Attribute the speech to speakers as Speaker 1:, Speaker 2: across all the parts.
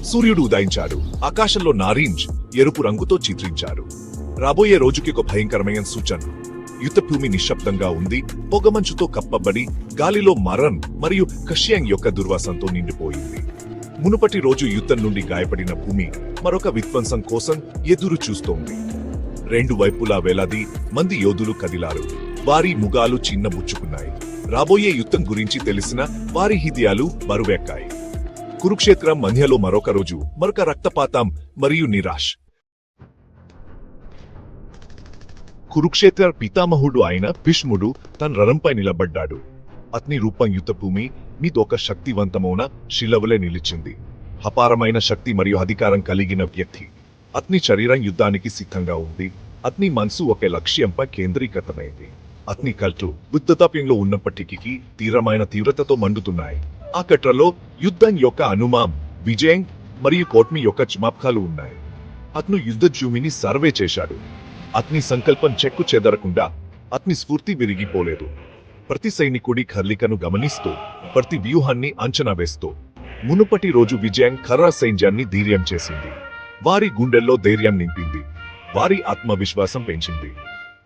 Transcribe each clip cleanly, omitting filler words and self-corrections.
Speaker 1: సూర్యుడు ఉదయించాడు. ఆకాశంలో నారింజ్ ఎరుపు రంగుతో చిత్రించారు. రాబోయే రోజుకి ఒక భయంకరమైన సూచన. యుద్ధభూమి నిశ్శబ్దంగా ఉంది. పొగమంచుతో కప్పబడి గాలిలో మరన్ మరియు కషియాంగ్ యొక్క దుర్వాసంతో నిండిపోయింది. మునుపటి రోజు యుద్ధం నుండి గాయపడిన భూమి మరొక విధ్వంసం కోసం ఎదురు చూస్తోంది. రెండు వైపులా వేలాది మంది యోధులు కదిలారు. వారి ముఖాలు చిన్నబుచ్చుకున్నాయి. రాబోయే యుద్ధం గురించి తెలిసిన వారి హృదయాలు బరువెక్కాయి. కురుక్షేత్రం మధ్యలో మరొక రోజు, మరొక రక్తపాతం మరియు నిరాశ. కురుక్షేత్ర పితామహుడు అయిన భీష్ముడు తన రథంపై నిలబడ్డాడు. అతని రూపం యుద్ధభూమి మీద ఒక శక్తివంతమైన శిలవలే నిలిచింది. అపారమైన శక్తి మరియు అధికారం కలిగిన వ్యక్తి. అతని శరీరం యుద్ధానికి సిద్ధంగా ఉంది. అతని మనసు ఒక లక్ష్యంపై కేంద్రీకృతమైంది. అతని కళ్ళు బుద్ధతాప్యంలో ఉన్నప్పటికీ తీవ్రతతో మండుతున్నాయి. ఆ కట్రలో యుద్ధం యొక్క అనుమానం, విజయం మరియు కోట్మి యొక్క జ్ఞాపకాలు ఉన్నాయి. అతను యుద్ధభూమిని సర్వే చేశాడు. అతని సంకల్పం చెక్కు చెదరకుండా, అతని స్ఫూర్తి విరిగిపోలేదు. ప్రతి సైనికుడి కదలికను గమనిస్తూ, ప్రతి వ్యూహాన్ని అంచనా వేస్తూ, మునుపటి రోజు విజయం ఖర్రా సైన్యాన్ని ధైర్యం చేసింది. వారి గుండెల్లో ధైర్యం నింపింది. వారి ఆత్మవిశ్వాసం పెంచింది.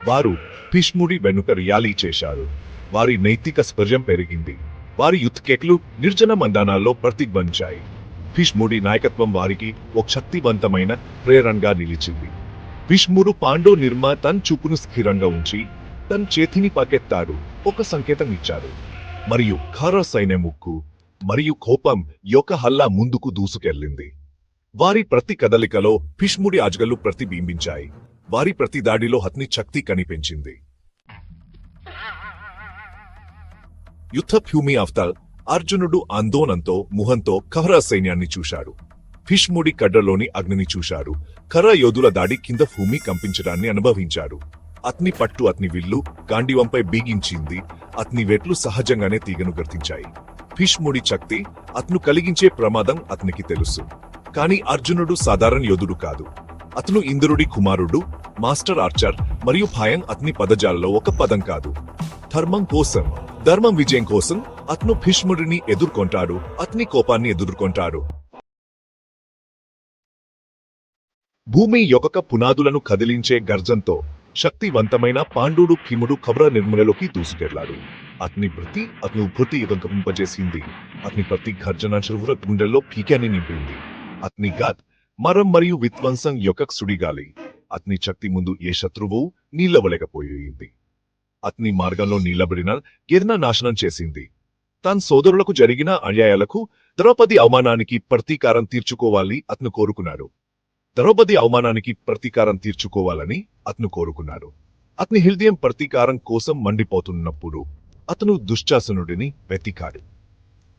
Speaker 1: వారు భీష్ముడి వెనుక ర్యాలీ చేశారు. వారి నైతిక స్పర్శం పెరిగింది. వారి యుద్ధకేకలు నిర్జన మైదానాల్లో ప్రతిధ్వనించాయి. భీష్ముడి నాయకత్వం వారికి ఒక శక్తివంతమైన ప్రేరణగా నిలిచింది. భీష్ముడు పాండవ నిర్మ తన చూపును స్థిరంగా ఉంచి తన చేతిని పకెత్తాడు. ఒక సంకేతం ఇచ్చాడు. మరియు ఖర్రా సైన్యం ముక్కు మరియు కోపం యొక్క హల్లా ముందుకు దూసుకెళ్లింది. వారి ప్రతి కదలికలో భీష్ముడి ఆజ్ఞలు ప్రతిబింబించాయి. వారి ప్రతి దాడిలో అతని శక్తి కనిపించింది. యుద్ధభూమి అవతల అర్జునుడు ఆందోళనతో ముఖంతో ఖర్రా సైన్యాన్ని చూశాడు. భీష్ముడి కడ్డలోని అగ్నిని చూశాడు. ఖర్రా యోధుల దాడి కింద భూమి కంపించడాన్ని అనుభవించాడు. అతని పట్టు అతని విల్లు గాంధీవంపై బిగించింది. అతని వేట్లు సహజంగానే తీగను గుర్తించాయి. భీష్ముడి శక్తి అతను కలిగించే ప్రమాదం అతనికి తెలుసు. కాని అర్జునుడు సాధారణ యోధుడు కాదు. అతను ఇంద్రుడి కుమారుడు, మాస్టర్ ఆర్చర్ మరియు భయం అతని పదజాలలో ఒక పదం కాదు. ధర్మం కోసం, ధర్మం విజయం కోసం అతను భీష్ముడిని ఎదుర్కొంటాడు. అతని కోపాన్ని ఎదుర్కొంటాడు. భూమి యొక్క పునాదులను కదిలించే గర్జంతో శక్తివంతమైన పాండుడు భీముడు ఖర్రా నిర్మలలోకి దూసుకెళ్లాడు. అతని భృతి కంపింపజేసింది. అతని ప్రతి గర్జన చెరువుల గుండెల్లో పీకాన్ని నింపింది. అతని గాత్ మరం మరియు విధ్వంసం యొక్క సుడిగాలి అతని శక్తి ముందు ఏ శత్రువు నిలవలేకపోయింది. అతని మార్గంలో నిలబడిన ఏదైనా నాశనం చేసింది. తన సోదరులకు జరిగిన అన్యాయాలకు ద్రౌపది అవమానానికి ప్రతీకారం తీర్చుకోవాలి అతను కోరుకున్నాడు. ద్రౌపది అవమానానికి ప్రతీకారం తీర్చుకోవాలని అతను కోరుకున్నాడు. అతని హృదయం ప్రతీకారం కోసం మండిపోతున్నప్పుడు అతను దుశ్శాసనుడిని వెతికాడు.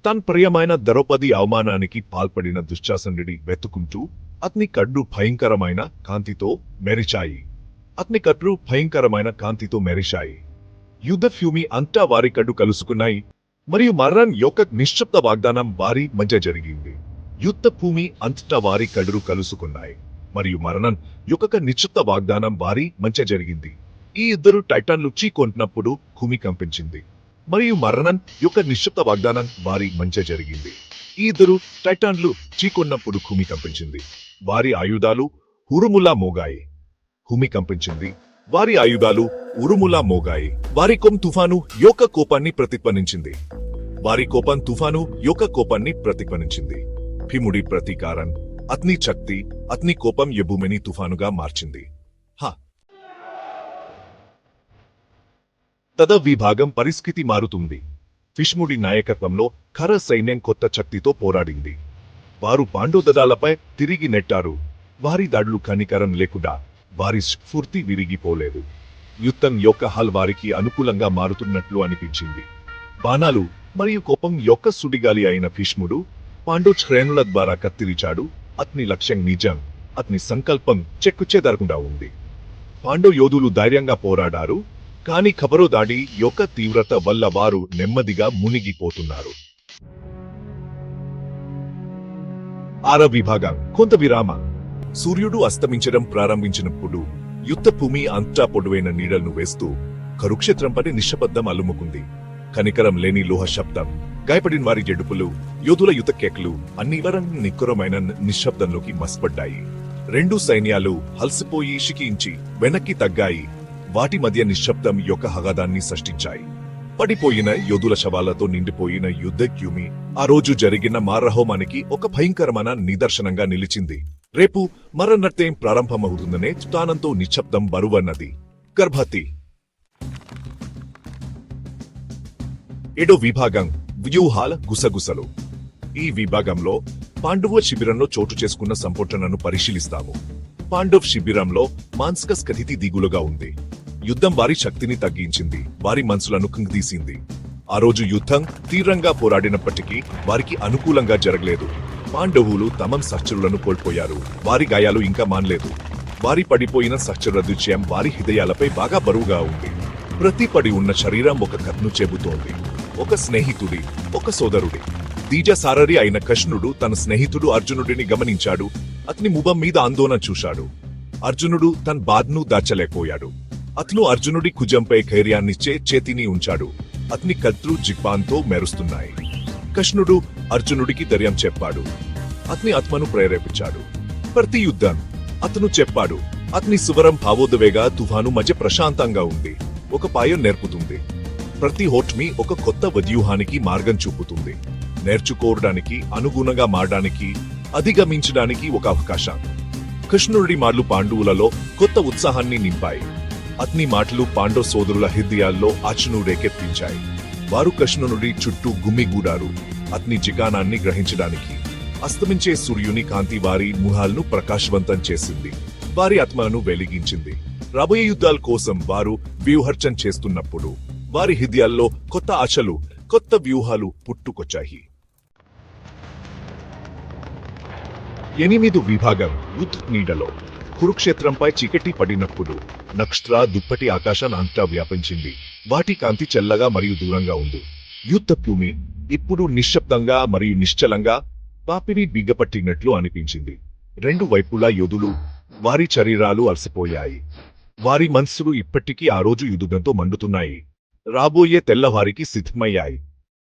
Speaker 1: తన ప్రియమైన ద్రౌపది అవమానానికి పాల్పడిన దుశ్శాసనుడిని వెతుకుంటూ అతని కళ్ళు భయంకరమైన కాంతితో మెరిశాయి. యుద్ధభూమి అంతా వారి కళ్ళు కలుసుకున్నాయి మరియు మరణం యొక్క నిశ్శబ్ద వాగ్దానం వారి మధ్య జరిగింది. యుద్ధభూమి అంతటా వారి కళ్ళు కలుసుకున్నాయి మరియు మరణం యొక్క నిశ్శబ్ద వాగ్దానం వారి మధ్య జరిగింది. ఈ ఇద్దరు టైటాన్లు చీకొంటున్నప్పుడు భూమి కంపించింది మరియు మరణం యొక్క నిశ్శబ్ద వాగ్దానం వారి మధ్య జరిగింది. ఈ ఇద్దరు టైటాన్లు చీకొన్నప్పుడు భూమి కంపించింది. వారి ఆయుధాలు ఉరుములా మోగాయి. భూమి కంపించింది. వారి ఆయుధాలు ఉరుములా మోగాయి. వారి తుఫాను యొక్క కోపాన్ని ప్రతిధ్వనించింది. భీముడి ప్రతీకారం, అతని శక్తి, అతని కోపం ఈ భూమిని తుఫానుగా మార్చింది. తద విభాగం పరిస్థితి మారుతుంది. భీష్ముడి నాయకత్వంలో ఖర్రా సైన్యం కొత్త శక్తితో పోరాడింది. వారు పాండోదరాలపై తిరిగి నెట్టారు. వారి దాడులు కనికరం లేకుండా వారి స్ఫూర్తి విరిగిపోలేదు. యుద్ధం యొక్క హల్ వారికి అనుకూలంగా మారుతున్నట్లు అనిపించింది. బాణాలు మరియు కోపం యొక్క సుడిగాలి అయిన భీష్ముడు పాండవ శ్రేణుల ద్వారా కత్తిరించాడు. అతని లక్ష్యం నిజం. అతని సంకల్పం చెక్కుచెదరకుండా ఉంది. పాండవ యోధులు ధైర్యంగా పోరాడారు. కాని ఖర్రా దాడి యొక్క తీవ్రత వల్ల వారు నెమ్మదిగా మునిగిపోతున్నారు. ఆర విభాగం కొంత విరామ. సూర్యుడు అస్తమించడం ప్రారంభించినప్పుడు యుద్ధభూమి అంతా పొడవైన నీడలను వేస్తూ కురుక్షేత్రంపై నిశ్శబ్దం అలుముకుంది. కనికరం లేని లోహ శబ్దం, గాయపడిన వారి జడుపులు, యోధుల యుత కేకలు అన్ని నిక్కరమైన నిశ్శబ్దంలోకి మస్పడ్డాయి. రెండు సైన్యాలు అలసిపోయి షికించి వెనక్కి తగ్గాయి. వాటి మధ్య నిశ్శబ్దం యొక్క హగాదాన్ని సృష్టించాయి. పడిపోయిన యోధుల శవాలతో నిండిపోయిన యుద్ధ క్యూమి ఆ రోజు జరిగిన మారహోమానికి ఒక భయంకరమైన నిదర్శనంగా నిలిచింది. రేపు మరణర్తేం ప్రారంభమవుతుందనే స్థానంతో నిశ్శబ్దం బరువన్నది. గర్భతి 7వ విభాగం వ్యూహాల గుసగుసలు. ఈ విభాగంలో పాండవ శిబిరంలో చోటు చేసుకున్న సంఘటనను పరిశీలిస్తాము. పాండవ్ శిబిరంలో మానసిక స్థితి దిగులుగా ఉంది. యుద్ధం వారి శక్తిని తగ్గించింది, వారి మనసులను కుంగదీసింది. ఆ రోజు యుద్ధం తీవ్రంగా పోరాడినప్పటికీ వారికి అనుకూలంగా జరగలేదు. పాండవులు తమ సహచరులను కోల్పోయారు. వారి గాయాలు ఇంకా మానలేదు. వారి పడిపోయిన సహచరుల దృశ్యం వారి హృదయాలపై బాగా బరువుగా ఉంది. ప్రతి పడి ఉన్న శరీరం ఒక కథను చెబుతోంది. ఒక స్నేహితుడి, ఒక సోదరుడి. దీజసారరి అయిన కృష్ణుడు తన స్నేహితుడు అర్జునుడిని గమనించాడు. అతని ముఖం మీద ఆందోళన చూశాడు. అర్జునుడు తన బాధను దాచలేకపోయాడు. అతను అర్జునుడి కుజంపై ధైర్యాన్నిచ్చే చేతిని ఉంచాడు. అతని కత్తులు జిగ్బాన్తో మెరుస్తున్నాయి. కృష్ణుడు అర్జునుడికి ధైర్యం చెప్పాడు. అతని ఆత్మను ప్రేరేపించాడు. ప్రతి యుద్ధం అతను చెప్పాడు. అతని సువరం భావోద్వేగ తుఫాను మధ్య ప్రశాంతంగా ఉంది. ఒక పాయం నేర్పుతుంది. ప్రతి హోట్మి ఒక కొత్త వ్యూహానికి మార్గం చూపుతుంది. నేర్చుకోవడానికి, అనుగుణంగా మారడానికి, అధిగమించడానికి ఒక అవకాశం. కృష్ణుడి మాటలు పాండవులలో కొత్త ఉత్సాహాన్ని నింపాయి. అతని మాటలు పాండవ సోదరుల హృదయాల్లో ఆశను రేకెత్తించాయి. వారు కృష్ణుడి చుట్టూ గుమ్మిగూడారు. అతని జిగానాన్ని గ్రహించడానికి. అస్తమించే సూర్యుని కాంతి వారి ముఖాలను ప్రకాశవంతం చేసింది. వారి ఆత్మను వెలిగించింది. రాబోయే యుద్ధాల కోసం వారు వ్యూహర్చన చేస్తున్నప్పుడు వారి హృదయాల్లో కొత్త ఆశలు, కొత్త వ్యూహాలు పుట్టుకొచ్చాయి. 8వ విభాగం యుద్ధ నీడలో. కురుక్షేత్రంపై చీకటి పడినప్పుడు నక్షత్ర దుప్పటి ఆకాశం అంతా వ్యాపించింది. వాటి కాంతి చల్లగా మరియు దూరంగా ఉంది. యుద్ధ భూమి ఇప్పుడు నిశ్శబ్దంగా మరియు నిశ్చలంగా పాపిని బిగ్గపట్టినట్లు అనిపించింది. రెండు వైపులా యోధులు, వారి శరీరాలు అలసిపోయాయి. వారి మనస్సులు ఇప్పటికీ ఆ రోజు యుద్ధంతో మండుతున్నాయి. రాబోయే తెల్లవారికి సిద్ధమయ్యాయి.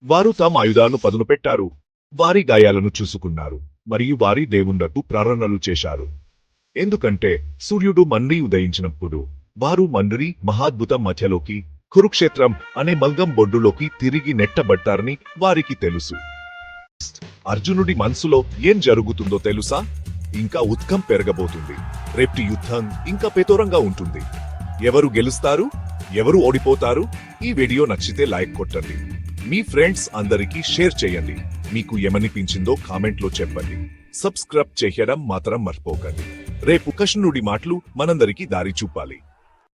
Speaker 1: వారు తమ ఆయుధాలను పదును పెట్టారు. వారి గాయాలను చూసుకున్నారు మరియు వారి దేవుళ్లకు ప్రార్థనలు చేశారు. ఎందుకంటే సూర్యుడు మళ్ళీ ఉదయించినప్పుడు వారు మండ్రి మహాద్భుతం మధ్యలోకి, కురుక్షేత్రం అనే మల్గం బొడ్డులోకి తిరిగి నెట్టబడ్డారని వారికి తెలుసు. అర్జునుడి మనసులో ఏం జరుగుతుందో తెలుసా? ఇంకా ఉత్కం పెరగబోతుంది. రేపటి యుద్ధం ఇంకా పేతోరంగా ఉంటుంది. ఎవరు గెలుస్తారు, ఎవరు ఓడిపోతారు? ఈ వీడియో నచ్చితే లైక్ కొట్టండి. మీ ఫ్రెండ్స్ అందరికీ షేర్ చేయండి. మీకు ఏమనిపించిందో కామెంట్లో చెప్పండి. సబ్స్క్రైబ్ చేయడం మాత్రం మర్చిపోకండి. రేపు కృష్ణుడి మాటలు మనందరికీ దారి చూపాలి.